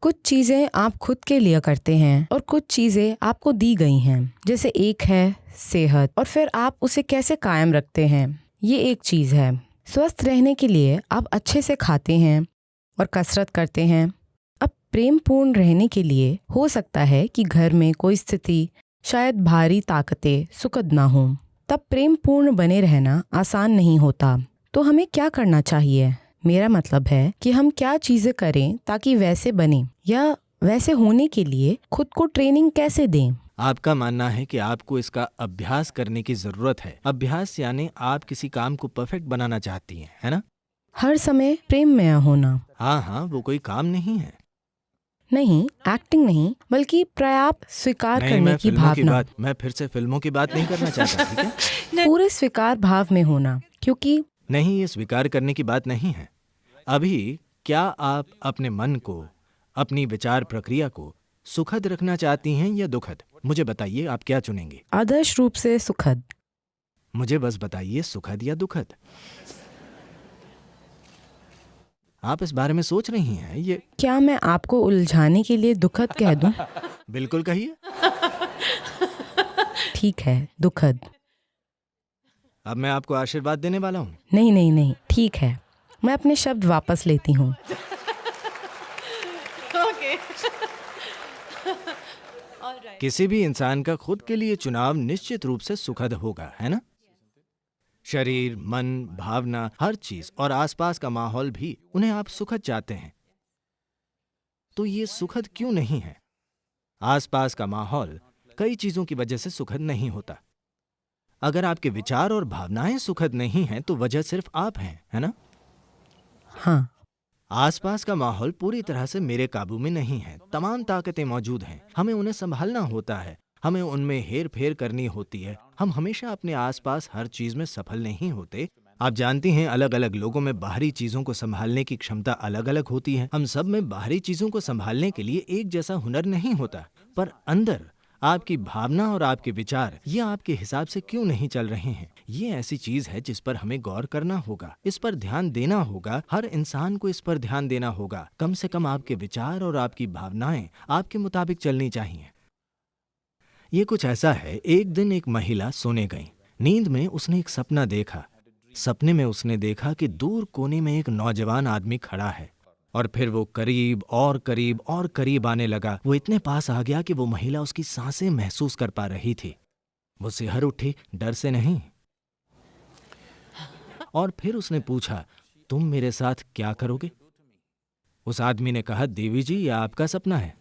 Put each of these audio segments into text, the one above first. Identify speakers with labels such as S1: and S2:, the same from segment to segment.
S1: कुछ चीज़ें आप खुद के लिए करते हैं और कुछ चीज़ें आपको दी गई हैं। जैसे एक है सेहत और फिर आप उसे कैसे कायम रखते हैं, ये एक चीज़ है। स्वस्थ रहने के लिए आप अच्छे से खाते हैं और कसरत करते हैं। अब प्रेम पूर्ण रहने के लिए हो सकता है कि घर में कोई स्थिति शायद भारी ताकतें सुखद ना हो, तब प्रेम पूर्ण बने रहना आसान नहीं होता। तो हमें क्या करना चाहिए? मेरा मतलब है कि हम क्या चीज़ें करें ताकि वैसे बने, या वैसे होने के लिए खुद को ट्रेनिंग कैसे दें।
S2: आपका मानना है कि आपको इसका अभ्यास करने की जरूरत है। अभ्यास यानी आप किसी काम को परफेक्ट बनाना चाहती हैं, है ना?
S1: हर समय प्रेम में होना।
S2: हाँ, वो कोई काम नहीं है।
S1: नहीं, एक्टिंग नहीं, बल्कि पर्याप्त स्वीकार
S2: नहीं,
S1: करने
S2: मैं
S1: की
S2: फिल्मों की
S1: भावना।
S2: बात मैं फिर से फिल्मों की बात नहीं करना चाहता, ठीक है?
S1: पूरे स्वीकार भाव में होना, क्योंकि
S2: नहीं, ये स्वीकार करने की बात नहीं है। अभी क्या आप अपने मन को, अपनी विचार प्रक्रिया को सुखद रखना चाहती हैं या दुखद? मुझे बताइए, आप क्या चुनेंगे?
S1: आदर्श रूप से सुखद।
S2: मुझे बस बताइए, सुखद या दुखद? आप इस बारे में सोच रही हैं? ये
S1: क्या मैं आपको उलझाने के लिए दुखद कह दूं?
S2: बिल्कुल कहिए।
S1: ठीक है, दुखद।
S2: अब मैं आपको आशीर्वाद देने वाला हूँ।
S1: नहीं नहीं नहीं, ठीक है, मैं अपने शब्द वापस लेती हूँ।
S2: किसी भी इंसान का खुद के लिए चुनाव निश्चित रूप से सुखद होगा, है ना? शरीर, मन, भावना, हर चीज और आसपास का माहौल भी, उन्हें आप सुखद चाहते हैं। तो ये सुखद क्यों नहीं है? आसपास का माहौल कई चीजों की वजह से सुखद नहीं होता। अगर आपके विचार और भावनाएं सुखद नहीं हैं, तो वजह सिर्फ आप हैं, है ना?
S1: हाँ,
S2: आसपास का माहौल पूरी तरह से मेरे काबू में नहीं है। तमाम ताकतें मौजूद हैं, हमें उन्हें संभालना होता है, हमें उनमें हेर फेर करनी होती है। हम हमेशा अपने आसपास हर चीज में सफल नहीं होते। आप जानती हैं, अलग अलग लोगों में बाहरी चीजों को संभालने की क्षमता अलग अलग होती है। हम सब में बाहरी चीजों को संभालने के लिए एक जैसा हुनर नहीं होता, पर अंदर आपकी भावना और आपके विचार, ये आपके हिसाब से क्यों नहीं चल रहे हैं? ये ऐसी चीज है जिस पर हमें गौर करना होगा, इस पर ध्यान देना होगा। हर इंसान को इस पर ध्यान देना होगा। कम से कम आपके विचार और आपकी भावनाएं आपके मुताबिक चलनी चाहिए। ये कुछ ऐसा है, एक दिन एक महिला सोने गई। नींद में उसने एक सपना देखा। सपने में उसने देखा कि दूर कोने में एक नौजवान आदमी खड़ा है, और फिर वो करीब और करीब और करीब आने लगा। वो इतने पास आ गया कि वो महिला उसकी सांसें महसूस कर पा रही थी। वो सिहर उठी, डर से नहीं। और फिर उसने पूछा, तुम मेरे साथ क्या करोगे? उस आदमी ने कहा, देवी जी, यह आपका सपना है।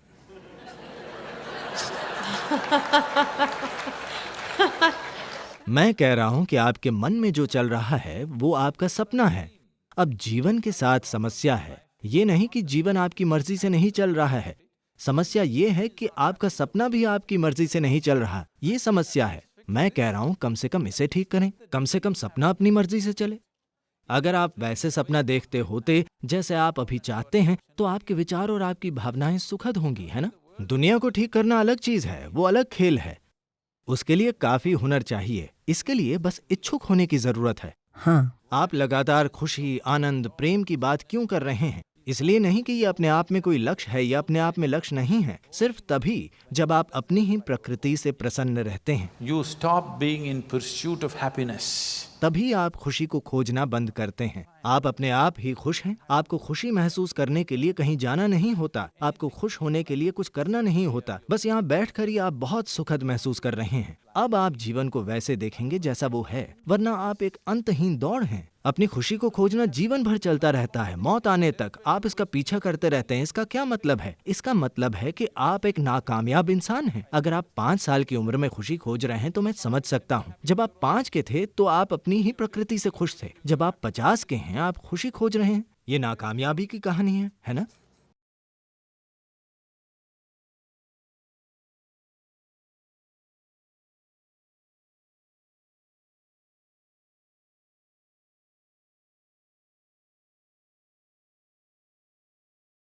S2: मैं कह रहा हूं कि आपके मन में जो चल रहा है वो आपका सपना है। अब जीवन के साथ समस्या है, ये नहीं कि जीवन आपकी मर्जी से नहीं चल रहा है। समस्या ये है कि आपका सपना भी आपकी मर्जी से नहीं चल रहा, ये समस्या है। मैं कह रहा हूं, कम से कम इसे ठीक करें, कम से कम सपना अपनी मर्जी से चले। अगर आप वैसे सपना देखते होते जैसे आप अभी चाहते हैं, तो आपके विचार और आपकी भावनाएं सुखद होंगी, है ना? दुनिया को ठीक करना अलग चीज है, वो अलग खेल है। उसके लिए काफी हुनर चाहिए। इसके लिए बस इच्छुक होने की जरूरत है।
S1: हाँ,
S2: आप लगातार खुशी, आनंद, प्रेम की बात क्यों कर रहे हैं? इसलिए नहीं कि ये अपने आप में कोई लक्ष्य है या अपने आप में लक्ष्य नहीं है। सिर्फ तभी जब आप अपनी ही प्रकृति से प्रसन्न रहते हैं,
S3: You stop being in pursuit of happiness.
S2: तभी आप खुशी को खोजना बंद करते हैं। आप अपने आप ही खुश हैं। आपको खुशी महसूस करने के लिए कहीं जाना नहीं होता। आपको खुश होने के लिए कुछ करना नहीं होता। बस यहाँ बैठकर ही आप बहुत सुखद महसूस कर रहे हैं। अब आप जीवन को वैसे देखेंगे जैसा वो है, वरना आप एक अंतहीन दौड़ हैं। अपनी खुशी को खोजना जीवन भर चलता रहता है, मौत आने तक आप इसका पीछा करते रहते हैं। इसका क्या मतलब है? इसका मतलब है कि आप एक नाकामयाब इंसान हैं। अगर आप 5 साल की उम्र में खुशी खोज रहे हैं तो मैं समझ सकता हूँ। जब आप 5 के थे तो आप अपनी ही प्रकृति से खुश थे। जब आप 50 के हैं, आप खुशी खोज रहे हैं। ये नाकामयाबी की कहानी है ना?